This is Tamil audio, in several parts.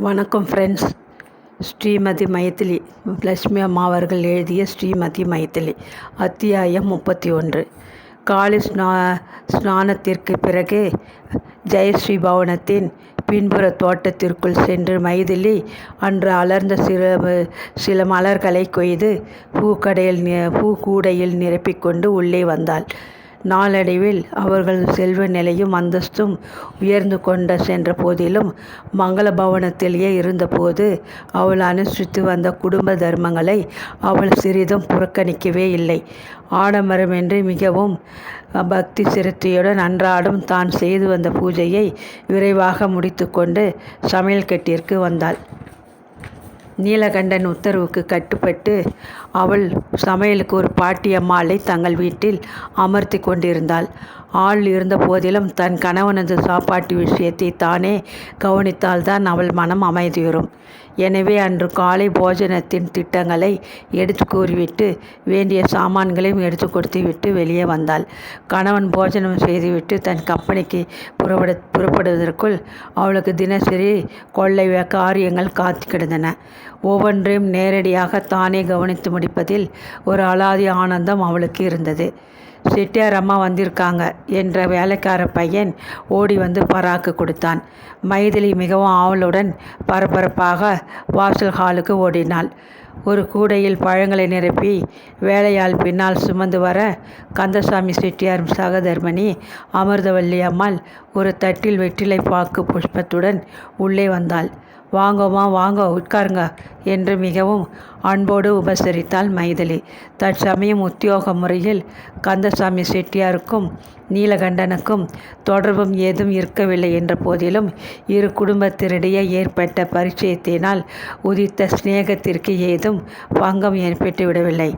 வணக்கம் ஃப்ரெண்ட்ஸ். ஸ்ரீமதி மைதிலி லட்சுமி அம்மா அவர்கள் எழுதிய ஸ்ரீமதி மைதிலி அத்தியாயம் 31. காலை ஸ்நானத்திற்கு பிறகு ஜெயஸ்ரீ பவனத்தின் பின்புற தோட்டத்திற்குள் சென்று மைதிலி அன்று அலர்ந்த சில மலர்களை கொய்து பூக்கூடையில் நிரப்பிக்கொண்டு உள்ளே வந்தாள். நாளடைவில் அவர்கள் செல்வ நிலையும் அந்தஸ்தும் உயர்ந்து கொண்டு சென்ற போதிலும் மங்கள பவனத்திலேயே இருந்தபோது அவள் அனுஷ்டித்து வந்த குடும்ப தர்மங்களை அவள் சிறிதும் புறக்கணிக்கவே இல்லை. ஆடம்பரமின்றி மிகவும் பக்தி சிரத்தையுடன் அன்றாடம் தான் செய்து வந்த பூஜையை விரைவாக முடித்து கொண்டு சமையல் கட்டிற்கு வந்தாள். நீலகண்டன் உத்தரவுக்கு கட்டுப்பட்டு அவள் சமையலுக்கு ஒரு பாட்டியம்மாளை தங்கள் வீட்டில் அமர்த்தி கொண்டிருந்தாள். ஆள் இருந்த போதிலும் தன் கணவனது சாப்பாட்டு விஷயத்தை தானே கவனித்தால்தான் அவள் மனம் அமைதியுறும். எனவே அன்று காலை போஜனத்தின் திட்டங்களை எடுத்து கூறிவிட்டு வேண்டிய சாமான்களையும் எடுத்து கொடுத்துவிட்டு வெளியே வந்தாள். கணவன் போஜனம் செய்துவிட்டு தன் கம்பெனிக்கு புறப்படுவதற்குள் அவளுக்கு தினசரி கொள்ளை காரியங்கள் காத்து கிடந்தன. ஒவ்வொன்றையும் நேரடியாக தானே கவனித்து முடிப்பதில் ஒரு அலாதி ஆனந்தம் அவளுக்கு இருந்தது. செட்டியார் அம்மா வந்திருக்காங்க என்ற வேலைக்கார பையன் ஓடி வந்து பராக்கு கொடுத்தான். மைதிலி மிகவும் ஆவலுடன் பரபரப்பாக வாசல் ஹாலுக்கு ஓடினாள். ஒரு கூடையில் பழங்களை நிரப்பி வேலையால் பின்னால் சுமந்து வர கந்தசாமி செட்டியார் சகதர்மணி அமிர்தவல்லி அம்மாள் ஒரு தட்டில் வெற்றிலை பாக்கு புஷ்பத்துடன் உள்ளே வந்தாள். வாங்கோமா வாங்க, உட்காருங்க என்று மிகவும் அன்போடு உபசரித்தாள் மைதிலி. தற்சமயம் உத்தியோக முறையில் கந்தசாமி செட்டியாருக்கும் நீலகண்டனுக்கும் தொடர்பும் ஏதும் இருக்கவில்லை என்ற போதிலும் இரு குடும்பத்தினிடையே ஏற்பட்ட பரிச்சயத்தினால் உதித்த சிநேகத்திற்கு ஏதும் பங்கம் ஏற்பட்டு விடவில்லை.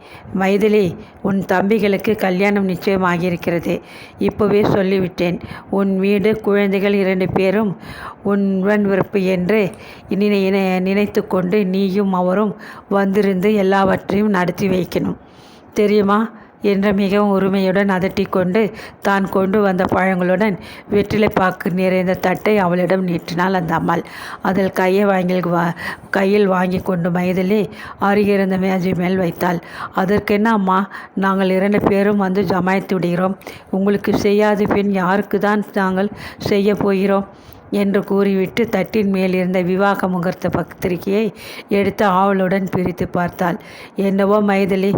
மைதிலி, உன் தம்பிகளுக்கு கல்யாணம் நிச்சயமாகியிருக்கிறது. இப்போவே சொல்லிவிட்டேன். உன் வீடு, குழந்தைகள் 2 பேரும் உன் விருப்பு என்று நினைத்து கொண்டு நீயும் அவரும் வந்திருந்து எல்லாவற்றையும் நடத்தி வைக்கணும், தெரியுமா என்ற மிகவும் உரிமையுடன் அதட்டிக்கொண்டு தான் கொண்டு வந்த பழங்களுடன் வெற்றிலைப்பாக்கு நிறைந்த தட்டை அவளிடம் நீட்டினாள் அந்த அம்மாள். அதில் கையில் வாங்கி கொண்டு மைதிலி அருகிருந்த மேஜை மேல் வைத்தாள். அதற்கென்ன அம்மா, நாங்கள் 2 பேரும் வந்து ஜமாய்த்து விடுகிறோம். உங்களுக்கு செய்யாது பின் யாருக்கு தான் நாங்கள் செய்ய போகிறோம் என்று கூறிவிட்டு தட்டின் மேல் இருந்த விவாக முகூர்த்த பத்திரிகையை எடுத்து ஆவலுடன் பிரித்து பார்த்தாள். என்னவோ மைதிலி,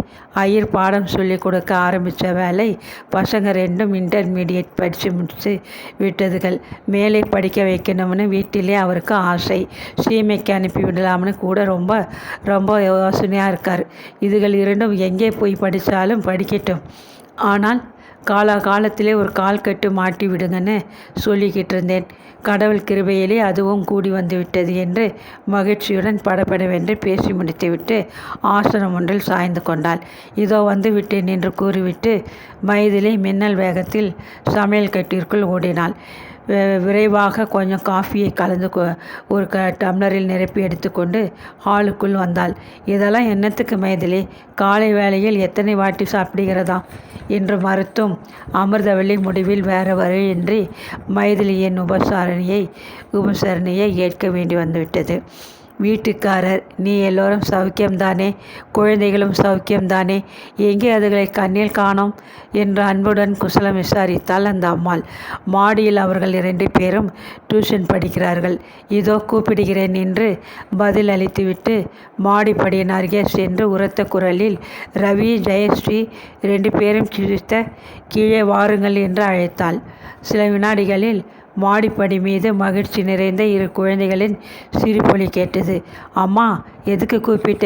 ஐயர் பாடம் சொல்லி கொடுக்க ஆரம்பித்த வேலை. பசங்க 2ம் இன்டர்மீடியட் படித்து முடிச்சு விட்டதுகள். மேலே படிக்க வைக்கணும்னு வீட்டிலே அவருக்கு ஆசை. சீமைக்கு அனுப்பி விடலாம்னு கூட ரொம்ப ரொம்ப யோசனையாக இருக்கார். இதுகள் 2ம் எங்கே போய் படித்தாலும் படிக்கட்டும், ஆனால் காலத்திலே ஒரு கால் கட்டு மாட்டி விடுங்கன்னு சொல்லிக்கிட்டு இருந்தேன். கடவுள் கிருபையிலே அதுவும் கூடி வந்து விட்டது என்று மகிழ்ச்சியுடன் படபடவென்று பேசி முடித்துவிட்டு ஆசனம் ஒன்றில் சாய்ந்து கொண்டாள். இதோ வந்து விட்டேன் என்று கூறிவிட்டு மைதிலி மின்னல் வேகத்தில் சமையல் கட்டிற்குள் ஓடினாள். விரைவாக கொஞ்சம் காஃபியை கலந்து ஒரு டம்ளரில் நிரப்பி எடுத்துக்கொண்டு ஹாலுக்குள் வந்தாள். இதெல்லாம் என்னத்துக்கு மைதிலி, காலை வேளையில் எத்தனை வாட்டி சாப்பிடுகிறதா என்று மறுத்தும் அமிர்தவல்லி முடிவில் வேறு வழியின்றி மைதிலியின் உபசரணையை ஏற்க வேண்டி வந்துவிட்டது. வீட்டுக்காரர், நீ எல்லோரும் சௌக்கியம்தானே? குழந்தைகளும் சௌக்கியம்தானே? எங்கே அதுகளை கண்ணில் காணோம் என்று அன்புடன் குசலம் விசாரித்தாள் அந்த அம்மாள். மாடியில் அவர்கள் 2 பேரும் டியூஷன் படிக்கிறார்கள். இதோ கூப்பிடுகிறேன் என்று பதில் அளித்துவிட்டு மாடிப்படியின் அருகே சென்று உரத்த குரலில் ரவி, ஜெயஸ்ரீ 2 பேரும் கீழே வாருங்கள் என்று அழைத்தாள். சில வினாடிகளில் மாடிப்படி மீது மகிழ்ச்சி நிறைந்த 2 குழந்தைகளின் சிரிப்பொலி கேட்டது. அம்மா, எதுக்கு கூப்பிட்ட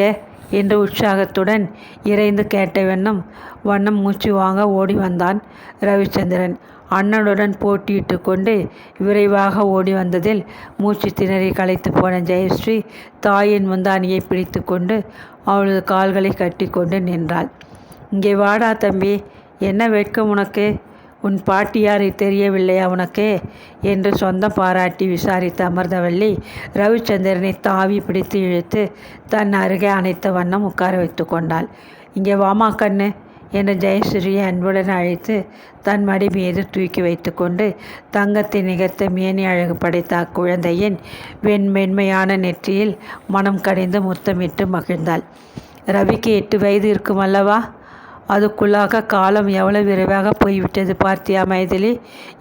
என்று உற்சாகத்துடன் இறைந்து கேட்ட வண்ணம் மூச்சு வாங்க ஓடி வந்தான் ரவிச்சந்திரன். அண்ணனுடன் போட்டியிட்டு கொண்டு விரைவாக ஓடி வந்ததில் மூச்சு திணறி களைத்து போன ஜெயஸ்ரீ தாயின் முந்தானியை பிடித்து கொண்டு அவளது கால்களை கட்டி கொண்டு நின்றாள். இங்கே வாடா தம்பி, என்ன வெட்கம் உனக்கு? உன் பாட்டியாரை தெரியவில்லையா உனக்கு என்று சொந்தம் பாராட்டி விசாரித்த அமிர்தவல்லி ரவிச்சந்திரனை தாவி பிடித்து இழுத்து தன் அருகே அணைத்த வண்ணம் உட்கார வைத்து கொண்டாள். இங்கே வாமா கண்ணு என்ற ஜெயஸ்ரீயை அன்புடன் அழைத்து தன் மடி மீது தூக்கி வைத்து கொண்டு தங்கத்தை நிகர்த்த மேனி அழகு படைத்த அக்குழந்தையின் மென்மையான நெற்றியில் மனம் கடிந்து முத்தமிட்டு மகிழ்ந்தாள். ரவிக்கு 8 வயது இருக்கும் அல்லவா? அதுக்குள்ளாக காலம் எவ்வளவு விரைவாக போய்விட்டது பார்த்தியா மைதிலி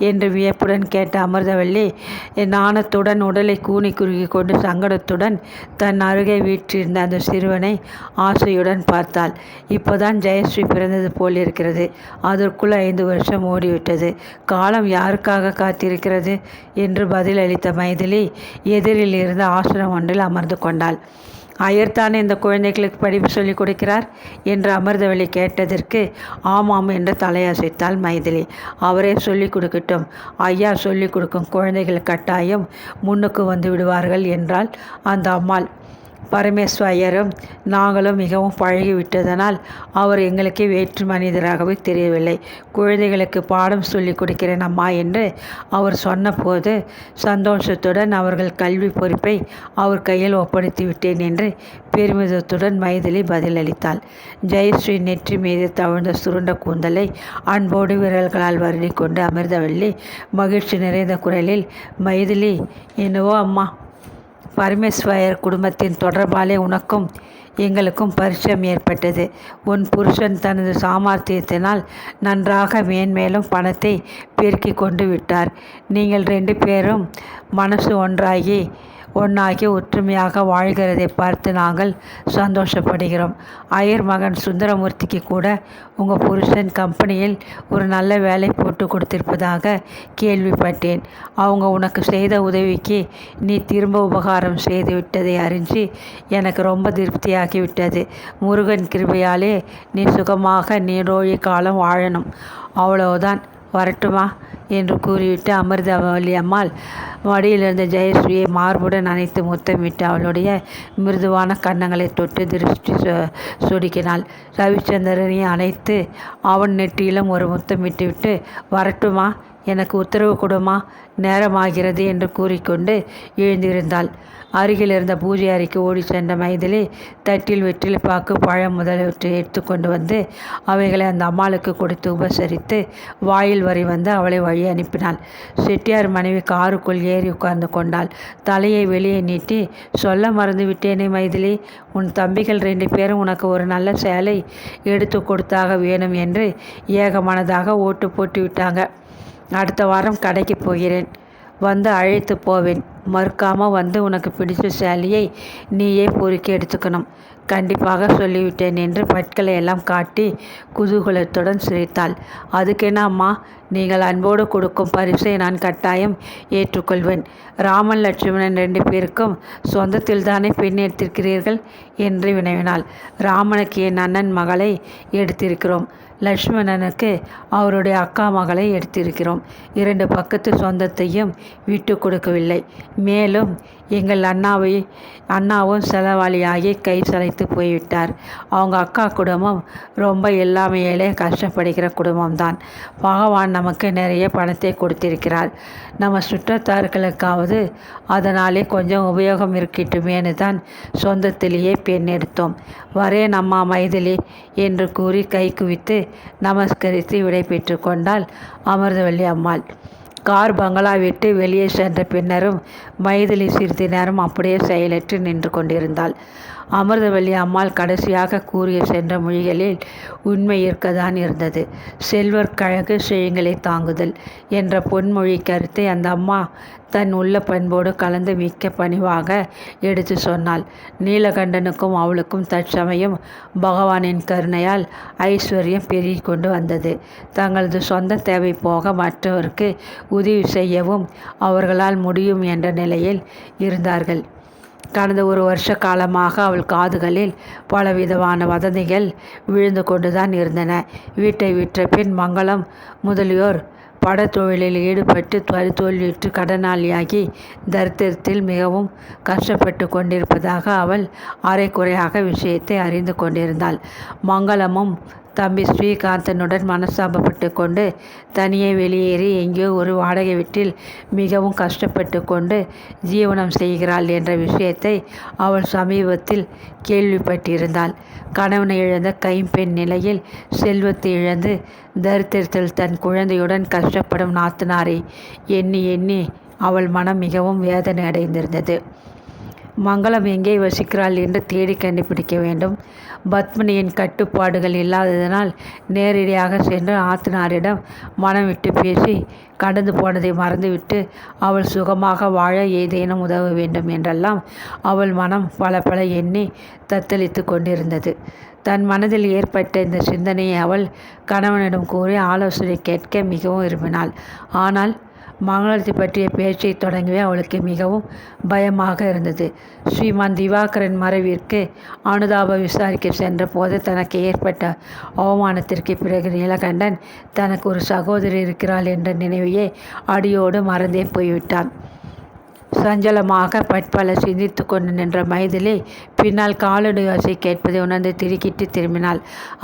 என்று வியப்புடன் கேட்ட அமிர்தவல்லி நாணத்துடன் உடலை கூனி குறுகி கொண்டு சங்கடத்துடன் தன் அருகே வீற்றிருந்த அந்த சிறுவனை ஆசையுடன் பார்த்தாள். இப்போதான் ஜெயஸ்ரீ பிறந்தது போலிருக்கிறது. அதற்குள் 5 வருஷம் ஓடிவிட்டது. காலம் யாருக்காக காத்திருக்கிறது என்று பதிலளித்த மைதிலி எதிரில் இருந்த ஆசனம் ஒன்றில் அமர்ந்து கொண்டாள். ஐயர்தானே இந்த குழந்தைகளுக்கு படிப்பு சொல்லிக் கொடுக்கிறார் என்று அமிர்தவல்லி கேட்டதற்கு ஆமாம் என்று தலையசைத்தாள் மைதிலி. அவரே சொல்லிக் கொடுக்கட்டும். ஐயா சொல்லிக் கொடுக்கும் குழந்தைகள் கட்டாயம் முன்னுக்கு வந்து விடுவார்கள் என்றாள் அந்த அம்மாள். பரமேஸ்வரரும் நாங்களும் மிகவும் பழகிவிட்டதனால் அவர் எங்களுக்கே வேற்று மனிதராகவே தெரியவில்லை. குழந்தைகளுக்கு பாடம் சொல்லிக் கொடுக்கிறேன் அம்மா என்று அவர் சொன்னபோது சந்தோஷத்துடன் அவர்கள் கல்வி பொறுப்பை அவர் கையில் ஒப்படைத்து விட்டேன் என்று பெருமிதத்துடன் மைதிலி பதிலளித்தாள். ஜெயஸ்ரீ நெற்றி மீது தவழ்ந்த சுருண்ட கூந்தலை அன்போடு விரல்களால் வருடி கொண்டு அமிர்தவல்லி மகிழ்ச்சி நிறைந்த குரலில், மைதிலி, என்னவோ அம்மா, பரமேஸ்வரர் குடும்பத்தின் தொடர்பாலே உனக்கும் எங்களுக்கும் பரிச்சயம் ஏற்பட்டது. உன் புருஷன் தனது சாமர்த்தியத்தினால் நன்றாக மேன்மேலும் பணத்தை பெருக்கி கொண்டு விட்டார். நீங்கள் 2 பேரும் மனசு ஒன்றாகி ஒற்றுமையாக வாழ்கிறதை பார்த்து நாங்கள் சந்தோஷப்படுகிறோம். ஐயர் மகன் சுந்தரமூர்த்திக்கு கூட உங்கள் புருஷன் கம்பெனியில் ஒரு நல்ல வேலை போட்டு கொடுத்திருப்பதாக கேள்விப்பட்டேன். அவங்க உனக்கு செய்த உதவிக்கு நீ திரும்ப உபகாரம் செய்து விட்டதை அறிஞ்சு எனக்கு ரொம்ப திருப்தியாகிவிட்டது. முருகன் கிருபையாலே நீ சுகமாக நீரோழி காலம் வாழணும். அவ்வளவுதான், வரட்டுமா என்று கூறிவிட்டு அமிர்தவல்லி அம்மாள் மடியிலிருந்த ஜெயஸ்ரீயை மார்புடன் அணைத்து முத்தமிட்டு அவளுடைய மிருதுவான கன்னங்களை தொட்டு திருஷ்டி சொடுக்கினாள். ரவிச்சந்திரனை அணைத்து அவன் நெற்றியிலும் ஒரு முத்தமிட்டு விட்டு, வரட்டுமா, எனக்கு உத்தரவு கொடுமா, நேரமாகிறது என்று கூறிக்கொண்டு எழுந்திருந்தாள். அருகில் இருந்த பூஜை அறைக்கு ஓடி சென்ற மைதிலி தட்டில் வெற்றிலைப்பாக்கு, பழம் முதலியவற்றை எடுத்து கொண்டு வந்து அவைகளை அந்த அம்மாளுக்கு கொடுத்து உபசரித்து வாயில் வரை வந்து அவளை வழி அனுப்பினாள். செட்டியார் மனைவி காருக்குள் ஏறி உட்கார்ந்து கொண்டாள். தலையை வெளியே நீட்டி, சொல்ல மறந்து விட்டேனே மைதிலி, உன் தம்பிகள் 2 பேரும் உனக்கு ஒரு நல்ல சேலை எடுத்து கொடுத்தாக வேணும் என்று ஏகமனதாக ஓட்டு போட்டு விட்டாங்க. அடுத்த வாரம் கடைக்கு போகிறேன், வந்து அழைத்து போவேன். மறுக்காமல் வந்து உனக்கு பிடிச்ச சேலையை நீயே பொறுக்கி எடுத்துக்கணும். கண்டிப்பாக சொல்லிவிட்டேன் என்று பட்களை எல்லாம் காட்டி குதூகலத்துடன் சிரித்தாள். அதுக்கென்ன அம்மா, நீங்கள் அன்போடு கொடுக்கும் பரிசை நான் கட்டாயம் ஏற்றுக்கொள்வேன். ராமன் லட்சுமணன் 2 பேருக்கும் சொந்தத்தில் தானே பெண் எடுத்திருக்கிறீர்கள் என்று வினவினாள். ராமனுக்கு என் அண்ணன் மகளை எடுத்திருக்கிறோம். லட்சுமணனுக்கு அவருடைய அக்கா மகளை எடுத்திருக்கிறோம். 2 பக்கத்து சொந்தத்தையும் விட்டு கொடுக்கவில்லை. மேலும் எங்கள் அண்ணாவும் செலவாளியாகி கை சளைத்து போய்விட்டார். அவங்க அக்கா குடும்பம் ரொம்ப எல்லாமையிலே கஷ்டப்படுகிற குடும்பம்தான். பகவான் நமக்கு நிறைய பணத்தை கொடுத்திருக்கிறார். நம்ம சுற்றத்தார்களுக்காவது அதனாலே கொஞ்சம் உபயோகம் இருக்கட்டுமேனு தான் சொந்தத்திலேயே பெண் எடுத்தோம். வரேன் அம்மா மைதிலி என்று கூறி கை குவித்து நமஸ்கரித்து விடை பெற்று கொண்டாள் அமிர்தவல்லி அம்மாள். கார் பங்களா விட்டு வெளியே சென்ற பின்னரும் மைதிலி சிறிது நேரம் அப்படியே செயலற்று நின்று கொண்டிருந்தாள். அமிர்தவல்லி அம்மாள் கடைசியாக கூறிய சென்ற மொழிகளில் உண்மை இருக்கத்தான் இருந்தது. செல்வர்க்கழகு செய்யுங்களை தாங்குதல் என்ற பொன்மொழி கருத்தை அந்த அம்மா தன் உள்ள பண்போடு கலந்து மிக்க பணிவாக எடுத்து சொன்னாள். நீலகண்டனுக்கும் அவளுக்கும் தற்சமயம் பகவானின் கருணையால் ஐஸ்வர்யம் பெருகி கொண்டு வந்தது. தங்களது சொந்த தேவை போக மற்றவருக்கு உதவி செய்யவும் அவர்களால் முடியும் என்ற நிலையில் இருந்தார்கள். கடந்த 1 வருஷ காலமாக அவள் காதுகளில் பலவிதமான வதந்திகள் விழுந்து கொண்டுதான் இருந்தன. வீட்டை விற்ற பின் மங்களம் முதலியோர் படத்தொழிலில் ஈடுபட்டு தோல்வியுற்று கடனாளியாகி தரித்திரத்தில் மிகவும் கஷ்டப்பட்டு கொண்டிருப்பதாக அவள் அரைக்குறையாக விஷயத்தை அறிந்து கொண்டிருந்தாள். மங்களமும் தம்பி ஸ்ரீகாந்தனுடன் மனஸ்தாபப்பட்டு கொண்டு தனியே வெளியேறி எங்கேயோ ஒரு வாடகை வீட்டில் மிகவும் கஷ்டப்பட்டு கொண்டு ஜீவனம் செய்கிறாள் என்ற விஷயத்தை அவள் சமீபத்தில் கேள்விப்பட்டிருந்தாள். கணவனை இழந்த கைம்பெண் நிலையில் செல்வத்தை இழந்து தரித்திரத்தில் தன் குழந்தையுடன் கஷ்டப்படும் நாத்தனாரை எண்ணி எண்ணி அவள் மனம் மிகவும் வேதனை அடைந்திருந்தது. மங்களம் எங்கே வசிக்கிறாள் என்று தேடி கண்டுபிடிக்க வேண்டும். பத்மினியின் கட்டுப்பாடுகள் இல்லாததனால் நேரடியாக சென்று ஆத்தனாரிடம் மனம் விட்டு பேசி கடந்து போனதை மறந்துவிட்டு அவள் சுகமாக வாழ ஏதேனும் உதவ வேண்டும் என்றெல்லாம் அவள் மனம் பல எண்ணி தத்தளித்து கொண்டிருந்தது. தன் மனதில் ஏற்பட்ட இந்த சிந்தனையை அவள் கணவனிடம் கூறி ஆலோசனை கேட்க மிகவும் விரும்பினாள். ஆனால் மங்களத்தை பற்றிய பேச்சை தொடங்கவே அவளுக்கு மிகவும் பயமாக இருந்தது. ஸ்ரீமான் திவாகரன் மறைவிற்கு அனுதாபம் விசாரிக்க சென்ற போது தனக்கு ஏற்பட்ட அவமானத்திற்கு பிறகு நீலகண்டன் தனக்கு ஒரு சகோதரி இருக்கிறாள் என்ற நினைவையே அடியோடு மறந்தே போய்விட்டான். சஞ்சலமாக பற்பல சிந்தித்து கொண்டு நின்ற மைதிலி பின்னால் காலடி ஓசை கேட்பதை உணர்ந்து திடுக்கிட்டு திரும்பினாள்.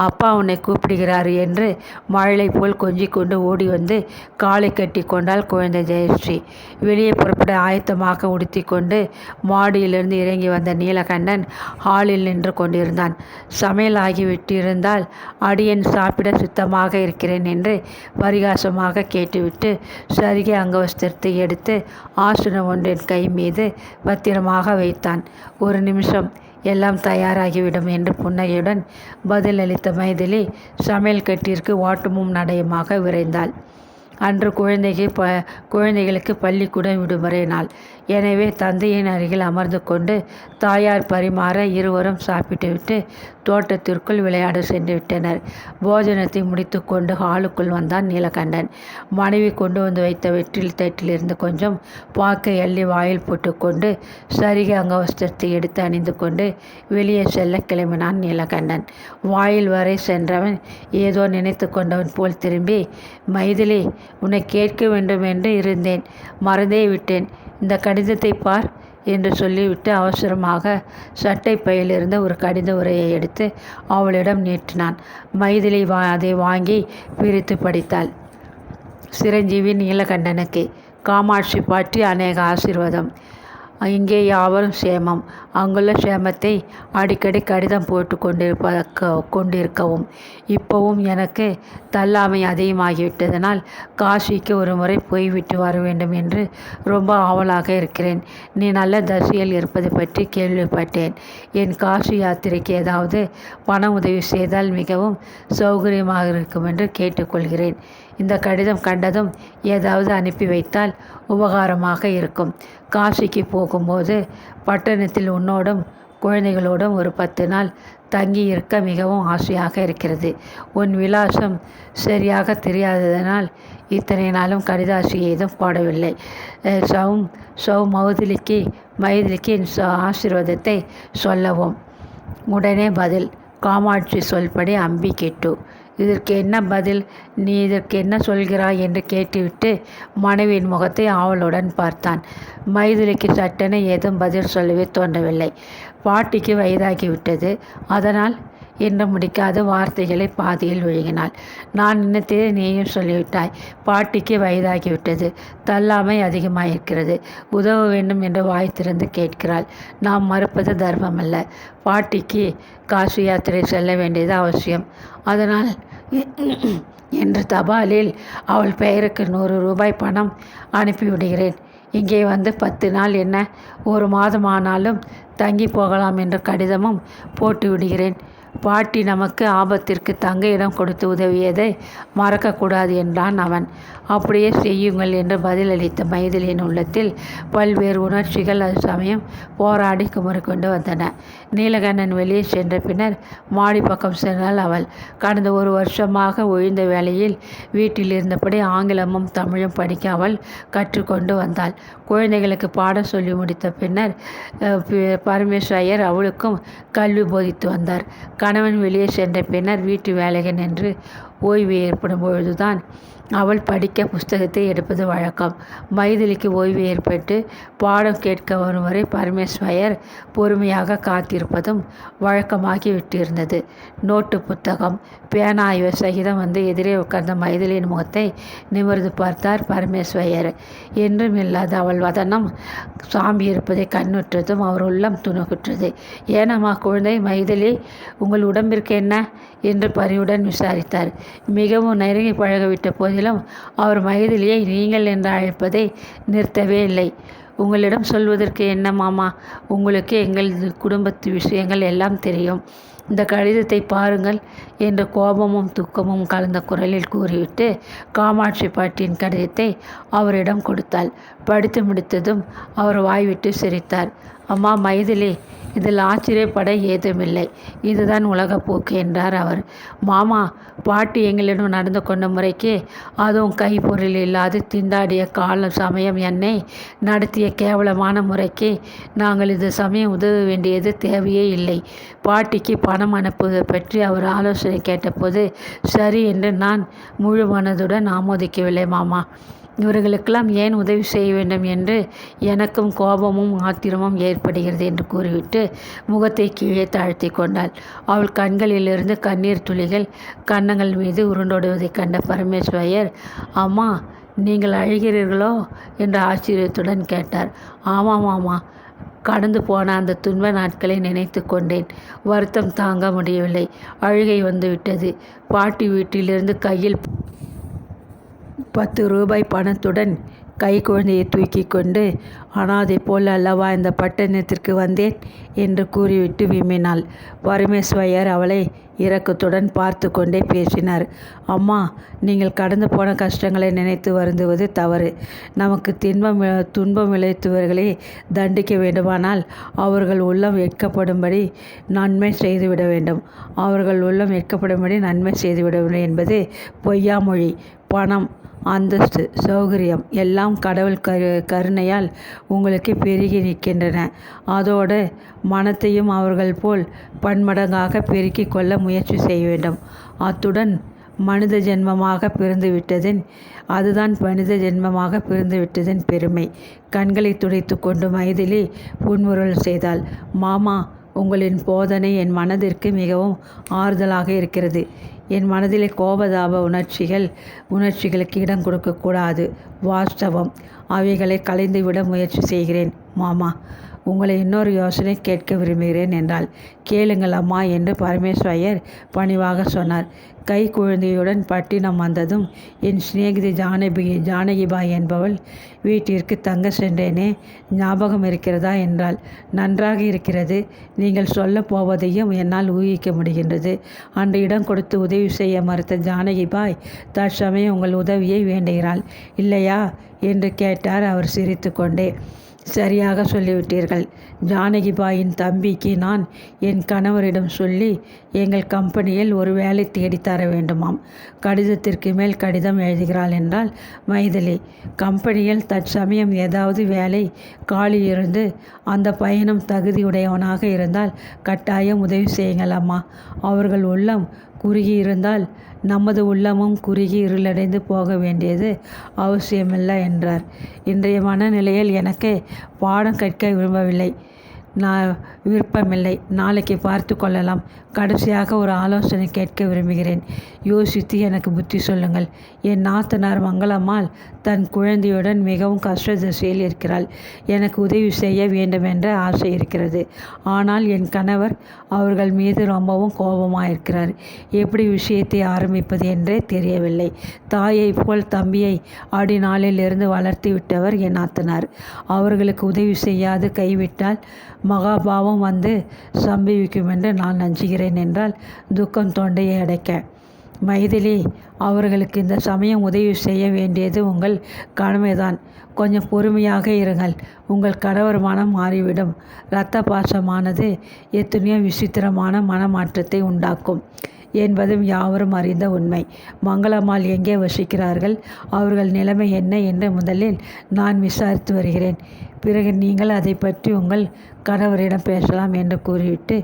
அப்பா உன்னை கூப்பிடுகிறார் என்று மழலை போல் கொஞ்சி கொண்டு ஓடி வந்து காலை கட்டி கொண்டாள் குழந்தை ஜெயஸ்ரீ. வெளியே புறப்பட ஆயத்தமாக உடுத்தி கொண்டு மாடியிலிருந்து இறங்கி வந்த நீலகண்டன் ஹாலில் நின்று கொண்டிருந்தான். சமையல் ஆகிவிட்டிருந்தால் அடியேன் சாப்பிட சுத்தமாக இருக்கிறேன் என்று பரிகாசமாக கேட்டுவிட்டு சரிகை அங்கவஸ்திரத்தை எடுத்து ஆசனம் ஒன்றின் கை மீது பத்திரமாக வைத்தான். ஒரு நிமிஷம் எல்லாம் தயாராகிவிடும் என்று புன்னகையுடன் பதிலளித்த மைதிலி சமையல் கட்டிற்கு ஓட்டமும் நடையுமாக விரைந்தாள். அன்று குழந்தைகளுக்கு பள்ளிக்கூடம் விடுமுறை நாள். எனவே தந்தையின் அருகில் அமர்ந்து கொண்டு தாயார் பரிமாற இருவரும் சாப்பிட்டுவிட்டு தோட்டத்திற்குள் விளையாட சென்று விட்டனர். போஜனத்தை முடித்து கொண்டு ஹாலுக்குள் வந்தான் நீலகண்டன். மனைவி கொண்டு வந்து வைத்த வெற்றில் தட்டிலிருந்து கொஞ்சம் பாக்கை அள்ளி வாயில் போட்டுக்கொண்டு சரிகை அங்கவஸ்திரத்தை எடுத்து அணிந்து கொண்டு வெளியே செல்ல கிளம்பினான் நீலகண்டன். வாயில் வரை சென்றவன் ஏதோ நினைத்து கொண்டவன் போல் திரும்பி, மைதிலி, உன்னை கேட்க வேண்டும் என்று இருந்தேன், மறந்தே விட்டேன். இந்த கடிதத்தை பார் என்று சொல்லிவிட்டு அவசரமாக சட்டை பையிலிருந்து ஒரு கடித உரையை எடுத்து அவளிடம் நீட்டினான். மைதிலி அதை வாங்கி பிரித்து படித்தாள். சிரஞ்சீவி நீலகண்டனுக்கு காமாட்சி பாட்டி அநேக ஆசீர்வாதம். இங்கே யாவரும் சேமம். அங்குள்ள சேமத்தை அடிக்கடி கடிதம் போட்டு கொண்டிருக்கவும். இப்போவும் எனக்கு தள்ளாமை அதிகமாகிவிட்டதனால் காசிக்கு ஒரு முறை போய்விட்டு வர வேண்டும் என்று ரொம்ப ஆவலாக இருக்கிறேன். நீ நல்ல தசையில் இருப்பதை பற்றி கேள்விப்பட்டேன். என் காசி யாத்திரைக்கு ஏதாவது பண உதவி செய்தால் மிகவும் சௌகரியமாக இருக்கும் என்று கேட்டுக்கொள்கிறேன். இந்த கடிதம் கண்டதும் ஏதாவது அனுப்பி வைத்தால் உபகாரமாக இருக்கும். காசிக்கு போகும்போது பட்டணத்தில் உன்னோடும் குழந்தைகளோடும் ஒரு 10 நாள் தங்கி இருக்க மிகவும் ஆசையாக இருக்கிறது. உன் விலாசம் சரியாக தெரியாததனால் இத்தனை நாளும் கடிதாசி ஏதும் போடவில்லை. மைதிலிக்கு என் ஆசீர்வாதத்தை சொல்லவும். உடனே பதில், காமாட்சி சொல்படி அம்பி கெட்டு. இதற்கு என்ன பதில்? நீ இதற்கு என்ன சொல்கிறாய் என்று கேட்டுவிட்டு மனைவியின் முகத்தை ஆவலுடன் பார்த்தான். மைதிலிக்கு சட்டென ஏதும் பதில் சொல்லவே தோன்றவில்லை. பாட்டிக்கு வயதாகிவிட்டது. அதனால் என்று முடிக்காத வார்த்தைகளை பாதியில் விழுங்கினாள். நான் நினைத்ததை நீயும் சொல்லிவிட்டாய். பாட்டிக்கு வயதாகிவிட்டது, தள்ளாமை அதிகமாயிருக்கிறது, உதவ வேண்டும் என்று வாய் திறந்து கேட்கிறாள். நாம் மறுப்பது தர்மமல்ல. பாட்டிக்கு காசி யாத்திரை செல்ல வேண்டியது அவசியம். அதனால் என்று தபாலில் அவள் பெயருக்கு 100 ரூபாய் பணம் அனுப்பிவிடுகிறேன். இங்கே வந்து 10 நாள் என்ன, 1 மாதம் ஆனாலும் தங்கி போகலாம் என்ற கடிதமும் போட்டு விடுகிறேன். பாட்டி நமக்கு ஆபத்திற்கு தங்க இடம் கொடுத்து உதவியதை மறக்கக்கூடாது என்றான் அவன். அப்படியே செய்யுங்கள் என்று பதிலளித்த மைதிலியின் உள்ளத்தில் பல்வேறு உணர்ச்சிகள் அது சமயம் போராடி குமரிக்கொண்டு வந்தன. நீலகண்டன் வெளியே சென்ற பின்னர் மாடி பக்கம் சென்றாள் அவள். கடந்த 1 வருஷமாக ஒழிந்த வேளையில் வீட்டில் இருந்தபடி ஆங்கிலமும் தமிழும் படிக்க அவள் கற்றுக்கொண்டு வந்தாள். குழந்தைகளுக்கு பாடம் சொல்லி முடித்த பின்னர் பரமேஸ்வரர் அவளுக்கும் கல்வி போதித்து வந்தார். கணவன் வெளியே சென்ற பின்னர் வீட்டு வேலைகள் என்று ஓய்வு ஏற்படும் பொழுதுதான் அவள் படிக்க புஸ்தகத்தை எடுப்பது வழக்கம். மைதிலிக்கு ஓய்வு ஏற்பட்டு பாடம் கேட்க வரும் வரை பரமேஸ்வரர் பொறுமையாக காத்திருப்பதும் வழக்கமாகி விட்டிருந்தது. நோட்டு புத்தகம் பேனா ஆய்வு சகிதம் வந்து எதிரே உட்கார்ந்த மைதிலியின் முகத்தை நிமிர்ந்து பார்த்தார் பரமேஸ்வரர். என்றும் இல்லாத அவள் வதனம் சாம்பி இருப்பதை கண்ணுற்றதும் அவர் உள்ளம் துணுக்குற்றது. ஏனம்மா குழந்தை மைதிலி, உங்கள் உடம்பிற்கு என்ன என்று பரிவுடன் விசாரித்தார். மிகவும் நெருங்கி பழகவிட்ட போதிலும் அவர் மைதிலியை நீங்கள் என்று அழைப்பதை நிறுத்தவே இல்லை. உங்களிடம் சொல்வதற்கு என்ன மாமா, உங்களுக்கு எங்கள் குடும்பத்து விஷயங்கள் எல்லாம் தெரியும். இந்த கடிதத்தை பாருங்கள் என்று கோபமும் துக்கமும் கலந்த குரலில் கூறிவிட்டு காமாட்சி பாட்டியின் கடிதத்தை அவரிடம் கொடுத்தாள். படித்து முடித்ததும் அவர் வாய்விட்டு சிரித்தார். அம்மா மைதிலி, இதில் ஆச்சரியப்பட ஏதுமில்லை. இதுதான் உலகப்போக்கு என்றார் அவர். மாமா, பாட்டி எங்களிடம் நடந்து கொண்ட முறைக்கு, அதுவும் கைப்பொருள் இல்லாது திண்டாடிய காலம் சமயம் என்னை நடத்திய கேவலமான முறைக்கு நாங்கள் இந்த சமயம் உதவ வேண்டியது தேவையே இல்லை. பாட்டிக்கு பணம் அனுப்புவது பற்றி அவர் ஆலோசனை கேட்டபோது சரி என்று நான் முழு மனதுடன் ஆமோதிக்கவில்லை மாமா. இவர்களுக்கெல்லாம் ஏன் உதவி செய்ய வேண்டும் என்று எனக்கும் கோபமும் ஆத்திரமும் ஏற்படுகிறது என்று கூறிவிட்டு முகத்தை கீழே தாழ்த்தி கொண்டாள். அவள் கண்களிலிருந்து கண்ணீர் துளிகள் கன்னங்கள் மீது உருண்டோடுவதைக் கண்ட பரமேஸ்வரர், அம்மா, நீங்கள் அழுகிறீர்களோ என்று ஆச்சரியத்துடன் கேட்டார். ஆமாம் மாமா, கடந்து போன அந்த துன்ப நாட்களை நினைத்து கொண்டேன். வருத்தம் தாங்க முடியவில்லை. அழுகை வந்துவிட்டது. பாட்டி வீட்டிலிருந்து கையில் 10 ரூபாய் பணத்துடன் கை குழந்தையை தூக்கி கொண்டு, அனாதை போல் அல்லவா இந்த பட்டணத்திற்கு வந்தேன் என்று கூறிவிட்டு விம்மினாள். பரமேஸ்வரர் அவளை இரக்கத்துடன் பார்த்து கொண்டே பேசினார். அம்மா, நீங்கள் கடந்து போன கஷ்டங்களை நினைத்து வருந்துவது தவறு. நமக்கு துன்பம் விளைவித்தவர்களை தண்டிக்க வேண்டுமானால் அவர்கள் உள்ளம் வெட்கப்படும்படி நன்மை செய்துவிட வேண்டும். அவர்கள் உள்ளம் வெட்கப்படும்படி நன்மை செய்துவிட வேண்டும் என்பது பொய்யாமொழி. பணம், அந்தஸ்து, சௌகரியம் எல்லாம் கடவுள் கருணையால் உங்களுக்கு பெருகி நிற்கின்றன. அதோடு மனத்தையும் அவர்கள் போல் பன்மடங்காக பெருக்கிக் கொள்ள முயற்சி செய்ய வேண்டும். அத்துடன் மனித ஜென்மமாக பிறந்துவிட்டதின் பெருமை. கண்களை துடைத்து கொண்டு மைதிலி புன்முறுவல் செய்தாள். மாமா, உங்களின் போதனை என் மனதிற்கு மிகவும் ஆறுதலாக இருக்கிறது. என் மனதிலே கோபதாப உணர்ச்சிகளுக்கு இடம் கொடுக்கக்கூடாது. வாஸ்தவம். அவைகளை கலைந்துவிட முயற்சி செய்கிறேன் மாமா. உங்களை இன்னொரு யோசனை கேட்க விரும்புகிறேன் என்றாள். கேளுங்கள் அம்மா என்று பரமேஸ்வரர் பணிவாக சொன்னார். கை குழந்தையுடன் பட்டினம் வந்ததும் என் சிநேகிதி ஜானகிபாய் என்பவள் வீட்டிற்கு தங்க சென்றேனே, ஞாபகம் இருக்கிறதா என்றாள். நன்றாக இருக்கிறது. நீங்கள் சொல்லப் போவதையும் என்னால் ஊகிக்க முடிகின்றது. அன்று இடம் கொடுத்து உதவி செய்ய மறுத்த ஜானகிபாய் தற்சமயம் உங்கள் உதவியை வேண்டுகிறாள் இல்லையா என்று கேட்டார் அவர் சிரித்து கொண்டே. சரியாக சொல்லிவிட்டீர்கள். ஜானகிபாயின் தம்பிக்கு நான் என் கணவரிடம் சொல்லி எங்கள் கம்பெனியில் ஒரு வேலை தேடித்தர வேண்டுமாம். கடிதத்திற்கு மேல் கடிதம் எழுதுகிறாள் என்றால் மைதிலி. கம்பெனியில் தற்சமயம் ஏதாவது வேலை காலி இருந்து அந்த பையனும் தகுதியுடையவனாக இருந்தால் கட்டாயம் உதவி செய்யுங்கள் அம்மா. அவர்கள் உள்ளம் குறுகி இருந்தால் நமது உள்ளமும் குறுகி இருளடைந்து போக வேண்டியது அவசியமில்லை என்றார். இன்றைய மனநிலையில் எனக்கு பாடம் கற்க விருப்பமில்லை. நாளைக்கு பார்த்து கொள்ளலாம். கடைசியாக ஒரு ஆலோசனை கேட்க விரும்புகிறேன். யோசித்து எனக்கு புத்தி சொல்லுங்கள். என் நாத்தனார் மங்களம்மாள் தன் குழந்தையுடன் மிகவும் கஷ்ட திசையில் இருக்கிறாள். எனக்கு உதவி செய்ய வேண்டுமென்ற ஆசை இருக்கிறது. ஆனால் என் கணவர் அவர்கள் மீது ரொம்பவும் கோபமாயிருக்கிறார். எப்படி விஷயத்தை ஆரம்பிப்பது என்றே தெரியவில்லை. தாயை போல் தம்பியை அடிநாளிலிருந்து வளர்த்து விட்டவர் என் நாத்தனார். அவர்களுக்கு உதவி செய்யாது கைவிட்டால் மகாபாவம் வந்து சம்பவிக்கும் என்று நான் நஞ்சுகிறேன் என்றால் துக்கம் தொண்டையை அடைக்க. மைதிலி, அவர்களுக்கு இந்த சமயம் உதவி செய்ய வேண்டியது உங்கள் கடமைதான். கொஞ்சம் பொறுமையாக இருங்கள். உங்கள் கணவர் மனம் மாறிவிடும். இரத்த பாசமானது எத்தனையோ விசித்திரமான மனமாற்றத்தை உண்டாக்கும் என்பதும் யாவரும் அறிந்த உண்மை. மங்களம்மாள் எங்கே வசிக்கிறார்கள், அவர்கள் நிலைமை என்ன என்று முதலில் நான் விசாரித்து வருகிறேன். பிறகு நீங்கள் அதை பற்றி உங்கள் கணவரிடம் பேசலாம் என்று கூறிவிட்டு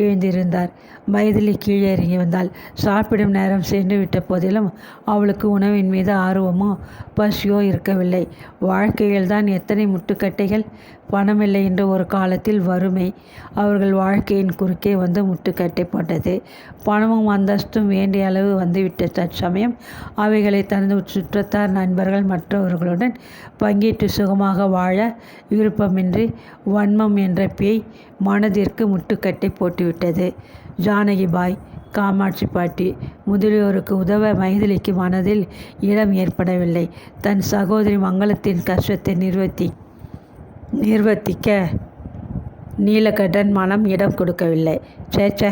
எழுந்திருந்தார். மைதிலி கீழே இறங்கி வந்தாள். சாப்பிடும் நேரம் சென்று விட்ட போதிலும் அவளுக்கு உணவின் மீது ஆர்வமோ பசியோ இருக்கவில்லை. வாழ்க்கையில் தான் எத்தனை முட்டுக்கட்டைகள்! பணமில்லை என்று ஒரு காலத்தில் வறுமை அவர்கள் வாழ்க்கையின் குறுக்கே வந்து முட்டுக்கட்டை போட்டது. பணமும் அந்தஸ்தும் வேண்டிய அளவு வந்துவிட்ட தற்சமயம் அவைகளை தனது சுற்றத்தார், நண்பர்கள், மற்றவர்களுடன் பங்கிட்டு சுகமாக வாழ விருப்பமின்றி வன்மம் என்ற பேய் மனதிற்கு முட்டுக்கட்டை போட்டுவிட்டது. ஜானகிபாய், காமாட்சி பாட்டி முதலியோருக்கு உதவ மைதிலிக்கு மனதில் இடம் ஏற்படவில்லை. தன் சகோதரி மங்களத்தின் கஷ்டத்தை நிர்வத்திக்க நீலகண்டன் மனம் இடம் கொடுக்கவில்லை. சேச்ச,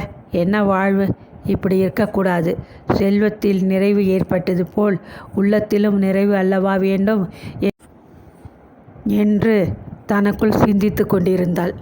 என்ன வாழ்வு! இப்படி இருக்கக்கூடாது. செல்வத்தில் நிறைவு ஏற்பட்டது போல் உள்ளத்திலும் நிறைவு அல்லவா வேண்டும் என்று தனக்குள் சிந்தித்து கொண்டிருந்தாள்.